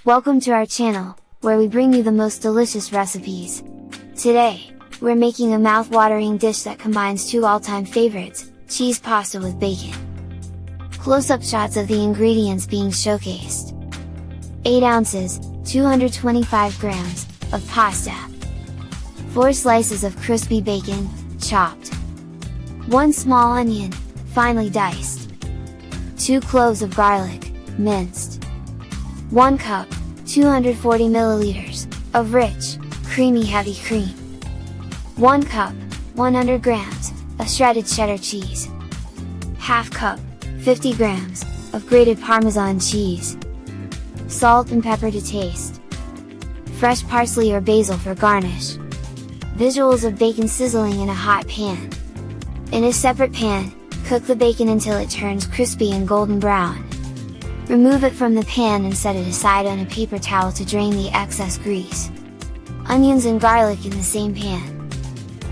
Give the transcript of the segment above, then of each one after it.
Welcome to our channel, where we bring you the most delicious recipes. Today, we're making a mouth-watering dish that combines two all-time favorites, cheese pasta with bacon. Close-up shots of the ingredients being showcased. 8 ounces, 225 grams, of pasta. 4 slices of crispy bacon, chopped. 1 small onion, finely diced. 2 cloves of garlic, minced. 1 cup, 240 milliliters, of rich, creamy heavy cream. 1 cup, 100 grams, of shredded cheddar cheese. Half cup, 50 grams, of grated Parmesan cheese. Salt and pepper to taste. Fresh parsley or basil for garnish. Visuals of bacon sizzling in a hot pan. In a separate pan, cook the bacon until it turns crispy and golden brown. Remove it from the pan and set it aside on a paper towel to drain the excess grease. Onions and garlic in the same pan.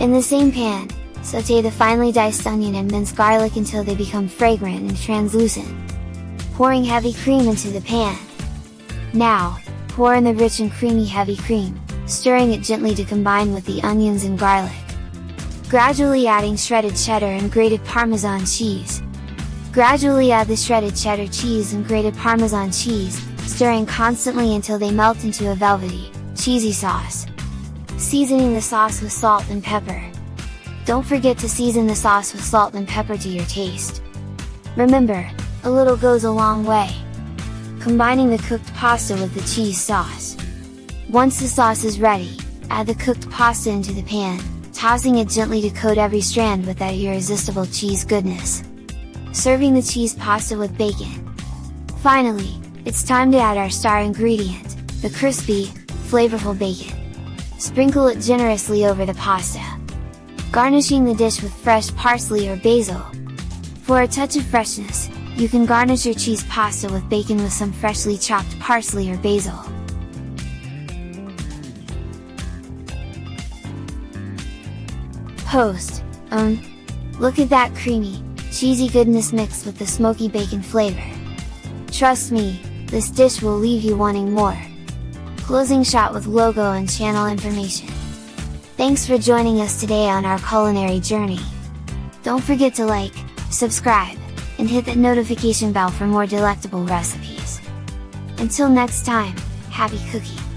In the same pan, sauté the finely diced onion and minced garlic until they become fragrant and translucent. Pouring heavy cream into the pan. Now, pour in the rich and creamy heavy cream, stirring it gently to combine with the onions and garlic. Gradually adding shredded cheddar and grated Parmesan cheese. Gradually add the shredded cheddar cheese and grated Parmesan cheese, stirring constantly until they melt into a velvety, cheesy sauce. Seasoning the sauce with salt and pepper. Don't forget to season the sauce with salt and pepper to your taste. Remember, a little goes a long way. Combining the cooked pasta with the cheese sauce. Once the sauce is ready, add the cooked pasta into the pan, tossing it gently to coat every strand with that irresistible cheese goodness. Serving the cheese pasta with bacon. Finally, it's time to add our star ingredient, the crispy, flavorful bacon. Sprinkle it generously over the pasta. Garnishing the dish with fresh parsley or basil. For a touch of freshness, you can garnish your cheese pasta with bacon with some freshly chopped parsley or basil. Post, look at that creamy, cheesy goodness mixed with the smoky bacon flavor. Trust me, this dish will leave you wanting more. Closing shot with logo and channel information. Thanks for joining us today on our culinary journey. Don't forget to like, subscribe, and hit that notification bell for more delectable recipes. Until next time, happy cooking!